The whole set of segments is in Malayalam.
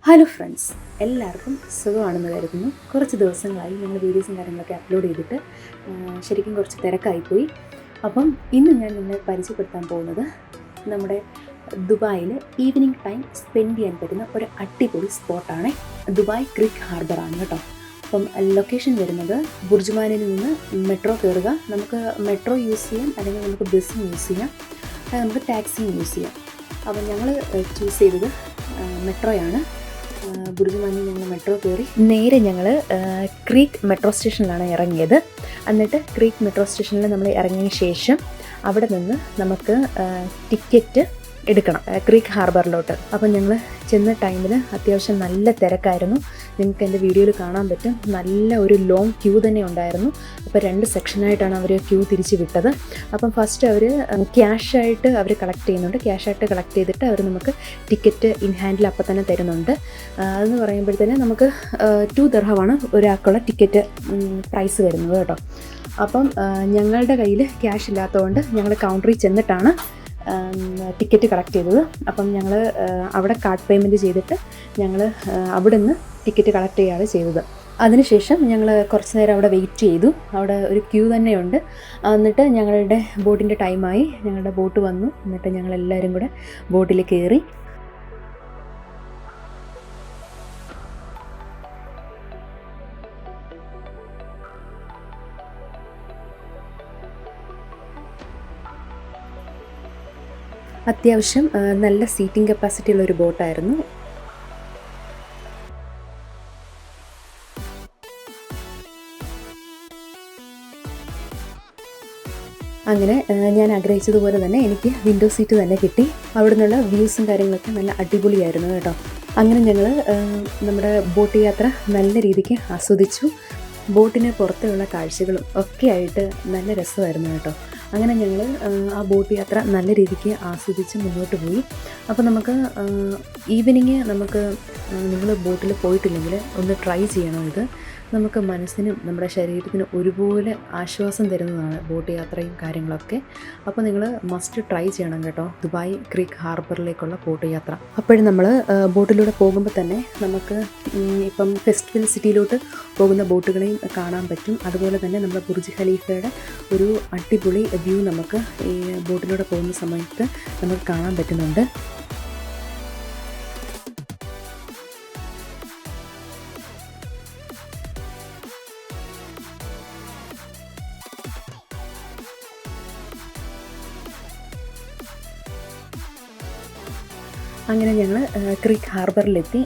ഹലോ ഫ്രണ്ട്സ്, എല്ലാവർക്കും സുഖമാണെന്ന് കരുതുന്നു. കുറച്ച് ദിവസങ്ങളായി ഞങ്ങൾ വീഡിയോസും കാര്യങ്ങളൊക്കെ അപ്ലോഡ് ചെയ്തിട്ട് ശരിക്കും കുറച്ച് തിരക്കായിപ്പോയി. അപ്പം ഇന്ന് ഞാൻ നിങ്ങളെ പരിചയപ്പെടുത്താൻ പോകുന്നത് നമ്മുടെ ദുബായിൽ ഈവനിങ് ടൈം സ്പെൻഡ് ചെയ്യാൻ പറ്റുന്ന ഒരു അടിപൊളി സ്പോട്ടാണ്. ദുബായ് ക്രീക്ക് ഹാർബറാണ് കേട്ടോ. അപ്പം ലൊക്കേഷൻ വരുന്നത് ബുർജുമാനിൽ നിന്ന് മെട്രോ കയറുക. നമുക്ക് മെട്രോ യൂസ് ചെയ്യാം, അല്ലെങ്കിൽ നമുക്ക് ബസ്സും യൂസ് ചെയ്യാം, നമുക്ക് ടാക്സിയും യൂസ് ചെയ്യാം. അപ്പം ഞങ്ങൾ ചൂസ് ചെയ്തത് മെട്രോയാണ്. ബുർജുമാനിൽ ഞങ്ങൾ മെട്രോ കയറി നേരെ ഞങ്ങൾ ക്രീക്ക് മെട്രോ സ്റ്റേഷനിലാണ് ഇറങ്ങിയത്. എന്നിട്ട് ക്രീക്ക് മെട്രോ സ്റ്റേഷനിൽ നമ്മൾ ഇറങ്ങിയ ശേഷം അവിടെ നിന്ന് നമുക്ക് ടിക്കറ്റ് എടുക്കണം ക്രീക്ക് ഹാർബറിലോട്ട്. അപ്പം ഞങ്ങൾ ചെന്ന ടൈമിൽ അത്യാവശ്യം നല്ല തിരക്കായിരുന്നു. നിങ്ങൾക്ക് എൻ്റെ വീഡിയോയിൽ കാണാൻ പറ്റും, നല്ല ഒരു ലോങ് ക്യൂ തന്നെ ഉണ്ടായിരുന്നു. അപ്പോൾ 2 സെക്ഷനായിട്ടാണ് അവർ ക്യൂ തിരിച്ച് വിട്ടത്. അപ്പം ഫസ്റ്റ് അവർ ക്യാഷായിട്ട് അവർ കളക്ട് ചെയ്യുന്നുണ്ട്. ക്യാഷായിട്ട് കളക്ട് ചെയ്തിട്ട് അവർ നമുക്ക് ടിക്കറ്റ് ഇൻ ഹാൻഡിൽ അപ്പം തന്നെ തരുന്നുണ്ട്. അതെന്ന് പറയുമ്പോഴത്തേന് നമുക്ക് 2 ദിർഹമാണ് ഒരാൾക്കുള്ള ടിക്കറ്റ് പ്രൈസ് വരുന്നത് കേട്ടോ. അപ്പം ഞങ്ങളുടെ കയ്യിൽ ക്യാഷ് ഇല്ലാത്തതുകൊണ്ട് ഞങ്ങൾ കൗണ്ടറിൽ ചെന്നിട്ടാണ് ടിക്കറ്റ് കളക്ട് ചെയ്തത്. അപ്പം ഞങ്ങൾ അവിടെ കാർഡ് പേയ്മെൻറ്റ് ചെയ്തിട്ട് ഞങ്ങൾ അവിടെ നിന്ന് ടിക്കറ്റ് കളക്ട് ചെയ്യുകയാണ് ചെയ്തത്. അതിനുശേഷം ഞങ്ങൾ കുറച്ച് നേരം അവിടെ വെയിറ്റ് ചെയ്തു. അവിടെ ഒരു ക്യൂ തന്നെയുണ്ട്. എന്നിട്ട് ഞങ്ങളുടെ ബോട്ടിൻ്റെ ടൈമായി. ഞങ്ങളുടെ ബോട്ട് വന്നു. എന്നിട്ട് ഞങ്ങളെല്ലാവരും കൂടെ ബോട്ടിൽ കയറി. അത്യാവശ്യം നല്ല സീറ്റിംഗ് കപ്പാസിറ്റി ഉള്ളൊരു ബോട്ടായിരുന്നു. അങ്ങനെ ഞാൻ ആഗ്രഹിച്ചതുപോലെ തന്നെ എനിക്ക് വിൻഡോ സീറ്റ് തന്നെ കിട്ടി. അവിടെ നിന്നുള്ള വ്യൂസും കാര്യങ്ങളൊക്കെ നല്ല അടിപൊളിയായിരുന്നു കേട്ടോ. അങ്ങനെ ഞങ്ങൾ നമ്മുടെ ബോട്ട് യാത്ര നല്ല രീതിക്ക് ആസ്വദിച്ചു. ബോട്ടിന് പുറത്തുള്ള കാഴ്ചകളും ഒക്കെ ആയിട്ട് നല്ല രസമായിരുന്നു കേട്ടോ. അങ്ങനെ ഞങ്ങൾ ആ ബോട്ട് യാത്ര നല്ല രീതിക്ക് ആസ്വദിച്ച് മുന്നോട്ട് പോയി. അപ്പോൾ നമുക്ക് ഈവനിങ് നിങ്ങൾ ബോട്ടിൽ പോയിട്ടില്ലെങ്കിൽ ഒന്ന് ട്രൈ ചെയ്യണം. ഇത് നമുക്ക് മനസ്സിനും നമ്മുടെ ശരീരത്തിനും ഒരുപോലെ ആശ്വാസം തരുന്നതാണ് ബോട്ട് യാത്രയും കാര്യങ്ങളൊക്കെ. അപ്പോൾ നിങ്ങൾ മസ്റ്റ് ട്രൈ ചെയ്യണം കേട്ടോ, ദുബായ് ക്രീക്ക് ഹാർബറിലേക്കുള്ള ബോട്ട് യാത്ര. അപ്പോഴും നമ്മൾ ബോട്ടിലൂടെ പോകുമ്പോൾ തന്നെ നമുക്ക് ഇപ്പം ഫെസ്റ്റിവൽ സിറ്റിയിലോട്ട് പോകുന്ന ബോട്ടുകളെയും കാണാൻ പറ്റും. അതുപോലെ തന്നെ നമ്മുടെ ബുർജ് ഖലീഫയുടെ ഒരു അടിപൊളി വ്യൂ നമുക്ക് ഈ ബോട്ടിലൂടെ പോകുന്ന സമയത്ത് നമുക്ക് കാണാൻ പറ്റുന്നുണ്ട്. അങ്ങനെ ഞങ്ങൾ ക്രീക്ക് ഹാർബറിലെത്തി.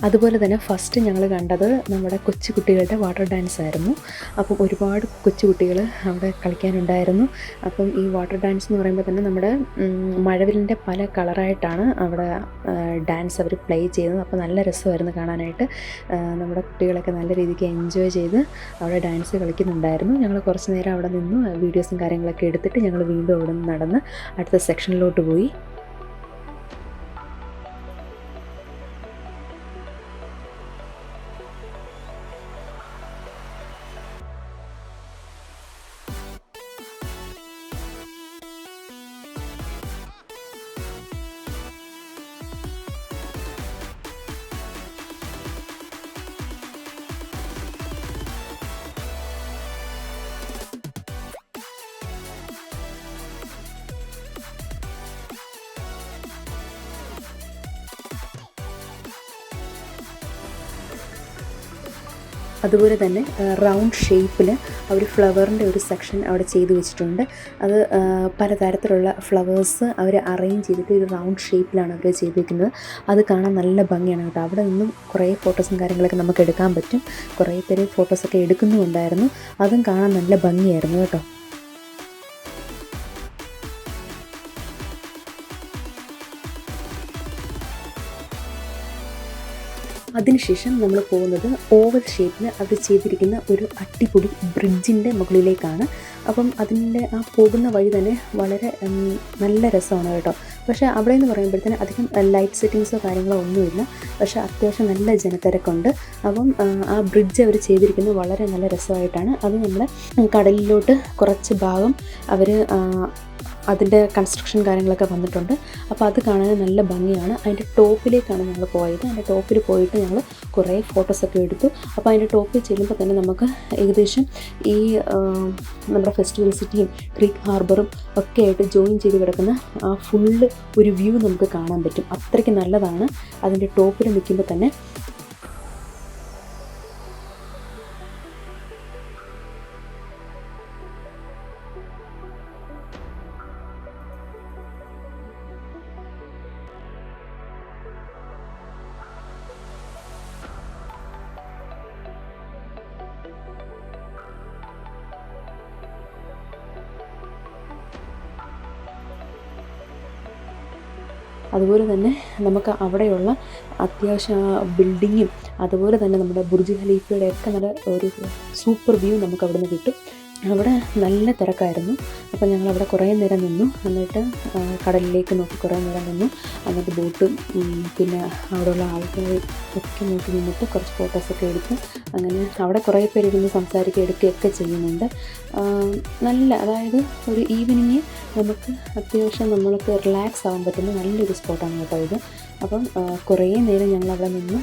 അതുപോലെ തന്നെ ഫസ്റ്റ് ഞങ്ങൾ കണ്ടത് നമ്മുടെ കൊച്ചുകുട്ടികളുടെ വാട്ടർ ഡാൻസ് ആയിരുന്നു. അപ്പം ഒരുപാട് കൊച്ചുകുട്ടികൾ അവിടെ കളിക്കാനുണ്ടായിരുന്നു. അപ്പം ഈ വാട്ടർ ഡാൻസ് എന്ന് പറയുമ്പോൾ തന്നെ നമ്മുടെ മഴവില്ലിൻ്റെ പല കളറായിട്ടാണ് അവിടെ ഡാൻസ് അവർ പ്ലേ ചെയ്യുന്നത്. അപ്പോൾ നല്ല രസമായിരുന്നു കാണാനായിട്ട്. നമ്മുടെ കുട്ടികളൊക്കെ നല്ല രീതിക്ക് എൻജോയ് ചെയ്ത് അവിടെ ഡാൻസ് കളിക്കുന്നുണ്ടായിരുന്നു. ഞങ്ങൾ കുറച്ച് നേരം അവിടെ നിന്നു വീഡിയോസും കാര്യങ്ങളൊക്കെ എടുത്തിട്ട് ഞങ്ങൾ വീണ്ടും അവിടെ നിന്ന് നടന്ന് അടുത്ത സെക്ഷനിലോട്ട് പോയി. അതുപോലെ തന്നെ റൗണ്ട് ഷേപ്പിൽ അവർ ഫ്ലവറിൻ്റെ ഒരു സെക്ഷൻ അവിടെ ചെയ്ത് വെച്ചിട്ടുണ്ട്. അത് പലതരത്തിലുള്ള ഫ്ലവേഴ്സ് അവർ അറേഞ്ച് ചെയ്തിട്ട് ഒരു റൗണ്ട് ഷേപ്പിലാണ് അവർ ചെയ്തിരിക്കുന്നത്. അത് കാണാൻ നല്ല ഭംഗിയാണ് കേട്ടോ. അവിടെ നിന്നും കുറേ ഫോട്ടോസും കാര്യങ്ങളൊക്കെ നമുക്ക് എടുക്കാൻ പറ്റും. കുറേ പേര് ഫോട്ടോസൊക്കെ എടുക്കുന്നുമുണ്ടായിരുന്നു. അതും കാണാൻ നല്ല ഭംഗിയായിരുന്നു കേട്ടോ. അതിനുശേഷം നമ്മൾ പോകുന്നത് ഓവൽ ഷേപ്പിൽ അവർ ചെയ്തിരിക്കുന്ന ഒരു അടിപൊളി ബ്രിഡ്ജിൻ്റെ മുകളിലേക്കാണ്. അപ്പം അതിൻ്റെ ആ പോകുന്ന വഴി തന്നെ വളരെ നല്ല രസമാണ് കേട്ടോ. പക്ഷേ അവിടെ എന്ന് പറയുമ്പോഴത്തേന് അധികം ലൈറ്റ് സെറ്റിങ്സോ കാര്യങ്ങളോ ഒന്നുമില്ല. പക്ഷേ അത്യാവശ്യം നല്ല ജനത്തിരക്കുണ്ട്. അപ്പം ആ ബ്രിഡ്ജ് അവർ ചെയ്തിരിക്കുന്നത് വളരെ നല്ല രസമായിട്ടാണ്. അത് നമ്മുടെ കടലിലോട്ട് കുറച്ച് ഭാഗം അവർ അതിൻ്റെ കൺസ്ട്രക്ഷൻ കാര്യങ്ങളൊക്കെ വന്നിട്ടുണ്ട്. അപ്പോൾ അത് കാണാൻ നല്ല ഭംഗിയാണ്. അതിൻ്റെ ടോപ്പിലേക്കാണ് ഞങ്ങൾ പോയത്. അതിൻ്റെ ടോപ്പിൽ പോയിട്ട് ഞങ്ങൾ കുറേ ഫോട്ടോസൊക്കെ എടുത്തു. അപ്പോൾ അതിൻ്റെ ടോപ്പിൽ ചെല്ലുമ്പോൾ തന്നെ നമുക്ക് ഏകദേശം ഈ നമ്മുടെ ഫെസ്റ്റിവൽ സിറ്റിയും ക്രീക്ക് ഹാർബറും ഒക്കെ ആയിട്ട് ജോയിൻ ചെയ്ത് കിടക്കുന്ന ആ ഫുള്ള് ഒരു വ്യൂ നമുക്ക് കാണാൻ പറ്റും. അത്രയ്ക്ക് നല്ലതാണ് അതിൻ്റെ ടോപ്പിൽ നിൽക്കുമ്പോൾ തന്നെ. അതുപോലെ തന്നെ നമുക്ക് അവിടെയുള്ള അത്യാവശ്യം ബിൽഡിങ്ങും അതുപോലെ തന്നെ നമ്മുടെ ബുർജ് ഖലീഫയുടെ ഒക്കെ നല്ല ഒരു സൂപ്പർ വ്യൂ നമുക്ക് അവിടെ നിന്ന് കിട്ടും. അവിടെ നല്ല തിരക്കായിരുന്നു. അപ്പോൾ ഞങ്ങളവിടെ കുറേ നേരം നിന്നു. എന്നിട്ട് കടലിലേക്ക് നോക്കി കുറേ നേരം നിന്നു. എന്നിട്ട് ബോട്ടും പിന്നെ അവിടെയുള്ള ആൾക്കാർ ഒക്കെ നോക്കി നിന്നിട്ട് കുറച്ച് ഫോട്ടോസൊക്കെ എടുത്ത് അങ്ങനെ അവിടെ കുറേ പേരിരുന്ന് സംസാരിക്കുക എടുക്കുകയൊക്കെ ചെയ്യുന്നുണ്ട്. നല്ല, അതായത് ഒരു ഈവനിങ് നമുക്ക് അത്യാവശ്യം നമ്മൾക്ക് റിലാക്സ് ആവാൻ പറ്റുന്ന നല്ലൊരു സ്പോട്ടാണ് കേട്ടോ ഇത്. അപ്പം കുറേ നേരം ഞങ്ങളവിടെ നിന്ന്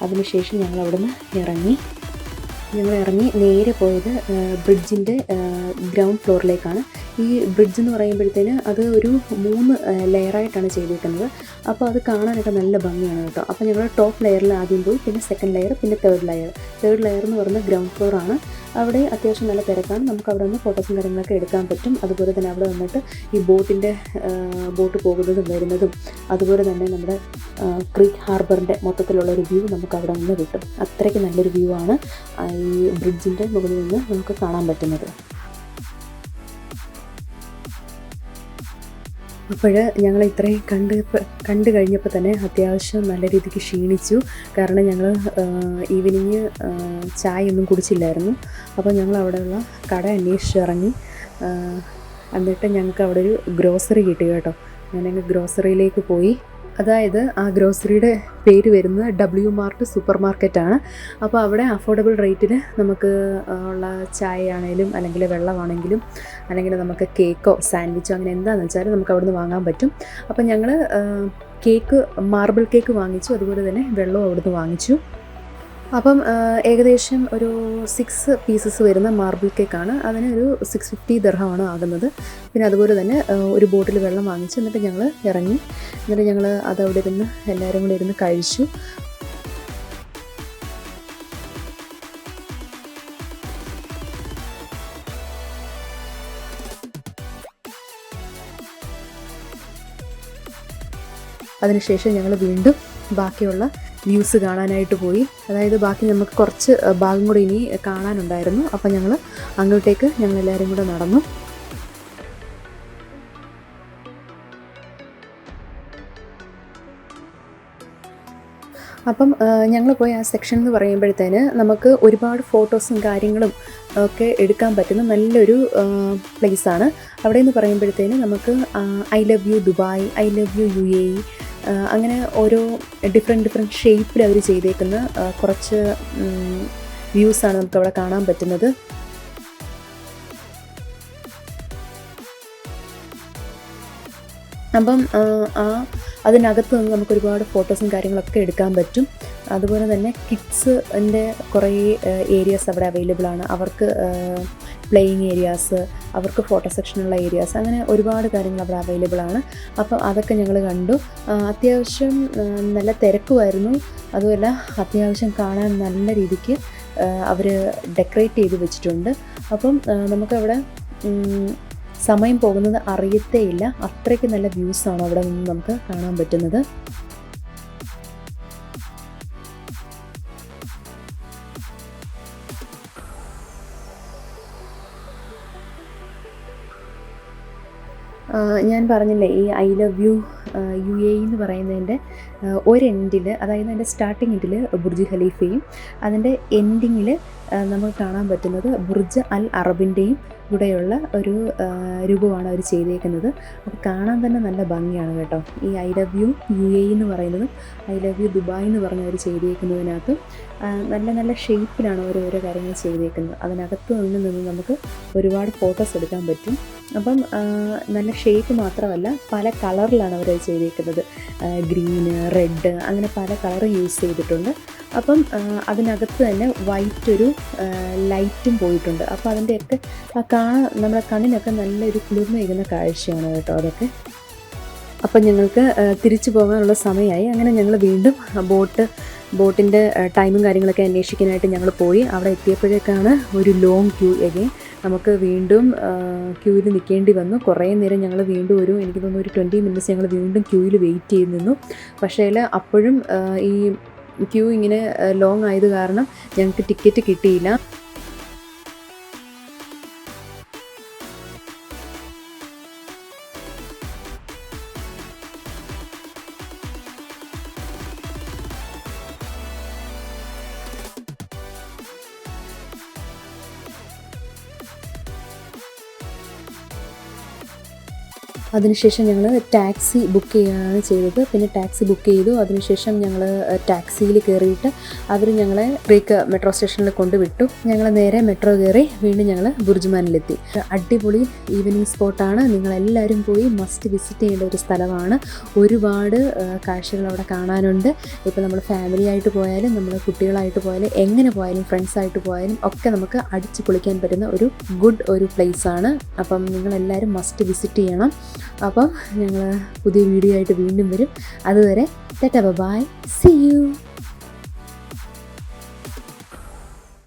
അതിനുശേഷം ഞങ്ങൾ അവിടെ നിന്ന് ഇറങ്ങി നേരെ പോയത് ബ്രിഡ്ജിൻ്റെ ഗ്രൗണ്ട് ഫ്ലോറിലേക്കാണ്. ഈ ബ്രിഡ്ജ് എന്ന് പറയുമ്പോഴത്തേന് അത് ഒരു 3 ലെയറായിട്ടാണ് ചെയ്തിരിക്കുന്നത്. അപ്പോൾ അത് കാണാനൊക്കെ നല്ല ഭംഗിയാണ് കേട്ടോ. അപ്പോൾ ഞങ്ങൾ ടോപ്പ് ലെയറിൽ ആദ്യം പോയി, പിന്നെ സെക്കൻഡ് ലെയർ, പിന്നെ തേർഡ് ലെയർ എന്ന് പറയുന്നത് ഗ്രൗണ്ട് ഫ്ലോറാണ്. അവിടെ അത്യാവശ്യം നല്ല തിരക്കാണ്. നമുക്ക് അവിടെ നിന്ന് ഫോട്ടോസും കാര്യങ്ങളൊക്കെ എടുക്കാൻ പറ്റും. അതുപോലെ തന്നെ അവിടെ വന്നിട്ട് ഈ ബോട്ട് പോകുന്നതും വരുന്നതും അതുപോലെ തന്നെ നമ്മുടെ ക്രീക്ക് ഹാർബറിൻ്റെ മൊത്തത്തിലുള്ള ഒരു വ്യൂ നമുക്ക് അവിടെ നിന്ന് കിട്ടും. അത്രയ്ക്ക് നല്ലൊരു വ്യൂ ആണ് ഈ ബ്രിഡ്ജിൻ്റെ മുകളിൽ നിന്ന് നമുക്ക് കാണാൻ പറ്റുന്നത്. അപ്പോൾ ഞങ്ങൾ ഇത്രയും കണ്ടു കഴിഞ്ഞപ്പോൾ തന്നെ അത്യാവശ്യം നല്ല രീതിക്ക് ക്ഷീണിച്ചു. കാരണം ഞങ്ങൾ ഈവനിങ് ചായ ഒന്നും കുടിച്ചില്ലായിരുന്നു. അപ്പോൾ ഞങ്ങൾ അവിടെയുള്ള കട അന്വേഷിച്ചിറങ്ങി. എന്നിട്ട് ഞങ്ങൾക്ക് അവിടെ ഒരു ഗ്രോസറി കിട്ടി കേട്ടോ. ഞാനങ്ങ് ഗ്രോസറിയിലേക്ക് പോയി. അതായത് ആ ഗ്രോസറിയുടെ പേര് വരുന്നത് W മാർട്ട് സൂപ്പർ മാർക്കറ്റാണ്. അപ്പോൾ അവിടെ അഫോർഡബിൾ റേറ്റിൽ നമുക്ക് ഉള്ള ചായ ആണെങ്കിലും അല്ലെങ്കിൽ വെള്ളമാണെങ്കിലും അല്ലെങ്കിൽ നമുക്ക് കേക്കോ സാൻഡ്വിച്ചോ അങ്ങനെ എന്താണെന്ന് വെച്ചാൽ നമുക്ക് അവിടെ നിന്ന് വാങ്ങാൻ പറ്റും. അപ്പോൾ ഞങ്ങൾ മാർബിൾ കേക്ക് വാങ്ങിച്ചു. അതുപോലെ തന്നെ വെള്ളവും അവിടെ നിന്ന് വാങ്ങിച്ചു. അപ്പം ഏകദേശം ഒരു 6 പീസസ് വരുന്ന മാർബിൾ കേക്കാണ്. അതിന് ഒരു 650 ദിർഹമാണ് ആകുന്നത്. പിന്നെ അതുപോലെ തന്നെ ഒരു ബോട്ടിൽ വെള്ളം വാങ്ങിച്ചു. എന്നിട്ട് ഞങ്ങൾ ഇറങ്ങി. എന്നിട്ട് ഞങ്ങൾ അതവിടെ ഇരുന്ന് എല്ലാവരും കൂടെ ഇരുന്ന് കഴിച്ചു. അതിനുശേഷം ഞങ്ങൾ വീണ്ടും ബാക്കിയുള്ള വ്യൂസ് കാണാനായിട്ട് പോയി. അതായത് ബാക്കി നമുക്ക് കുറച്ച് ഭാഗം കൂടി ഇനി കാണാനുണ്ടായിരുന്നു. അപ്പം ഞങ്ങൾ അങ്ങോട്ടേക്ക് ഞങ്ങളെല്ലാവരും കൂടെ നടന്നു. അപ്പം ഞങ്ങൾ പോയ ആ സെക്ഷൻ എന്ന് പറയുമ്പോഴത്തേന് നമുക്ക് ഒരുപാട് ഫോട്ടോസും കാര്യങ്ങളും ഒക്കെ എടുക്കാൻ പറ്റുന്ന നല്ലൊരു പ്ലേസാണ്. അവിടെ എന്ന് പറയുമ്പോഴത്തേന് നമുക്ക് I love you Dubai, I love you UAE, അങ്ങനെ ഓരോ ഡിഫറെൻറ്റ് ഷേപ്പിൽ അവർ ചെയ്തേക്കുന്ന കുറച്ച് വ്യൂസാണ് നമുക്കവിടെ കാണാൻ പറ്റുന്നത്. അപ്പം അതിനകത്ത് നിന്ന് നമുക്ക് ഒരുപാട് ഫോട്ടോസും കാര്യങ്ങളൊക്കെ എടുക്കാൻ പറ്റും. അതുപോലെ തന്നെ കിഡ്സിൻ്റെ കുറേ ഏരിയാസ് അവിടെ അവൈലബിൾ ആണ്. അവർക്ക് പ്ലേയിങ് ഏരിയാസ്, അവർക്ക് ഫോട്ടോ സെക്ഷനുള്ള ഏരിയാസ്, അങ്ങനെ ഒരുപാട് കാര്യങ്ങൾ അവിടെ അവൈലബിൾ ആണ്. അപ്പം അതൊക്കെ ഞങ്ങൾ കണ്ടു. അത്യാവശ്യം നല്ല തിരക്കുമായിരുന്നു. അതുമല്ല അത്യാവശ്യം കാണാൻ നല്ല രീതിക്ക് അവർ ഡെക്കറേറ്റ് ചെയ്ത് വെച്ചിട്ടുണ്ട്. അപ്പം നമുക്കവിടെ സമയം പോകുന്നത് അറിയത്തേയില്ല. അത്രയ്ക്ക് നല്ല വ്യൂസാണ് അവിടെ നിന്ന് നമുക്ക് കാണാൻ പറ്റുന്നത്. ഞാൻ പറഞ്ഞില്ലേ ഈ ഐ ലവ് യു UAE എന്ന് പറയുന്നതിൻ്റെ ഒരെൻഡിൽ, അതായത് അതിൻ്റെ സ്റ്റാർട്ടിങ് എൻഡിൽ ബുർജ് ഖലീഫയും അതിൻ്റെ എൻഡിങ്ങിൽ നമുക്ക് കാണാൻ പറ്റുന്നത് ബുർജ് അൽ അറബിൻ്റെയും കൂടെയുള്ള ഒരു രൂപമാണ് അവർ ചെയ്തേക്കുന്നത്. അപ്പോൾ കാണാൻ തന്നെ നല്ല ഭംഗിയാണ് കേട്ടോ. ഈ ഐ ലവ് യു UAE എന്ന് പറയുന്നതും ഐ ലവ് യു ദുബായ് എന്ന് പറഞ്ഞ് അവർ ചെയ്തേക്കുന്നതിനകത്ത് നല്ല നല്ല ഷേപ്പിലാണ് ഓരോരോ കാര്യങ്ങൾ ചെയ്തേക്കുന്നത്. അതിനകത്ത് നിന്ന് നമുക്ക് ഒരുപാട് ഫോട്ടോസ് എടുക്കാൻ പറ്റും. അപ്പം നല്ല ഷേപ്പ് മാത്രമല്ല, പല കളറിലാണ് അവർ ചെയ്തേക്കുന്നത്. ഗ്രീന്, റെഡ്, അങ്ങനെ പല കളർ യൂസ് ചെയ്തിട്ടുണ്ട്. അപ്പം അതിനകത്ത് തന്നെ വൈറ്റ് ഒരു ലൈറ്റും പോയിട്ടുണ്ട്. അപ്പോൾ അതിൻ്റെയൊക്കെ നമ്മുടെ കണ്ണിനൊക്കെ നല്ലൊരു കുളിർമയേകുന്ന കാഴ്ചയാണ് കേട്ടോ അതൊക്കെ. അപ്പം ഞങ്ങൾക്ക് തിരിച്ചു പോകാനുള്ള സമയമായി. അങ്ങനെ ഞങ്ങൾ വീണ്ടും ബോട്ടിൻ്റെ ടൈമും കാര്യങ്ങളൊക്കെ അന്വേഷിക്കാനായിട്ട് ഞങ്ങൾ പോയി. അവിടെ എത്തിയപ്പോഴേക്കാണ് ഒരു ലോങ് ക്യൂ എഗെയിൻ. നമുക്ക് വീണ്ടും ക്യൂവിൽ നിൽക്കേണ്ടി വന്നു. കുറേ നേരം ഞങ്ങൾ വീണ്ടും എനിക്ക് തോന്നുന്നു ഒരു 20 മിനിറ്റ്സ് ഞങ്ങൾ വീണ്ടും ക്യൂവിൽ വെയിറ്റ് ചെയ്ത് നിന്നു. പക്ഷേ അപ്പോഴും ഈ ക്യൂ ഇങ്ങനെ ലോങ് ആയത് കാരണം ഞങ്ങൾക്ക് ടിക്കറ്റ് കിട്ടിയില്ല. അതിനുശേഷം ഞങ്ങൾ ടാക്സി ബുക്ക് ചെയ്യുകയാണ് ചെയ്തത്. പിന്നെ ടാക്സി ബുക്ക് ചെയ്തു. അതിനുശേഷം ഞങ്ങൾ ടാക്സിയിൽ കയറിയിട്ട് അവർ ഞങ്ങളെ ബ്രേക്ക് മെട്രോ സ്റ്റേഷനിൽ കൊണ്ടുവിട്ടു. ഞങ്ങൾ നേരെ മെട്രോ കയറി വീണ്ടും ഞങ്ങൾ ബുർജുമാനിലെത്തി. അടിപൊളി ഈവനിങ് സ്പോട്ടാണ്. നിങ്ങളെല്ലാവരും പോയി മസ്റ്റ് വിസിറ്റ് ചെയ്യേണ്ട ഒരു സ്ഥലമാണ്. ഒരുപാട് കാഴ്ചകൾ അവിടെ കാണാനുണ്ട്. ഇപ്പോൾ നമ്മൾ ഫാമിലി ആയിട്ട് പോയാലും നമ്മൾ കുട്ടികളായിട്ട് പോയാലും എങ്ങനെ പോയാലും ഫ്രണ്ട്സായിട്ട് പോയാലും ഒക്കെ നമുക്ക് അടിച്ച് പൊളിക്കാൻ പറ്റുന്ന ഒരു ഗുഡ് ഒരു പ്ലേസാണ്. അപ്പം നിങ്ങളെല്ലാവരും മസ്റ്റ് വിസിറ്റ് ചെയ്യണം. അപ്പം ഞങ്ങൾ പുതിയ വീഡിയോ ആയിട്ട് വീണ്ടും വരും. അതുവരെ ടാറ്റാ ബൈ, സീ യു.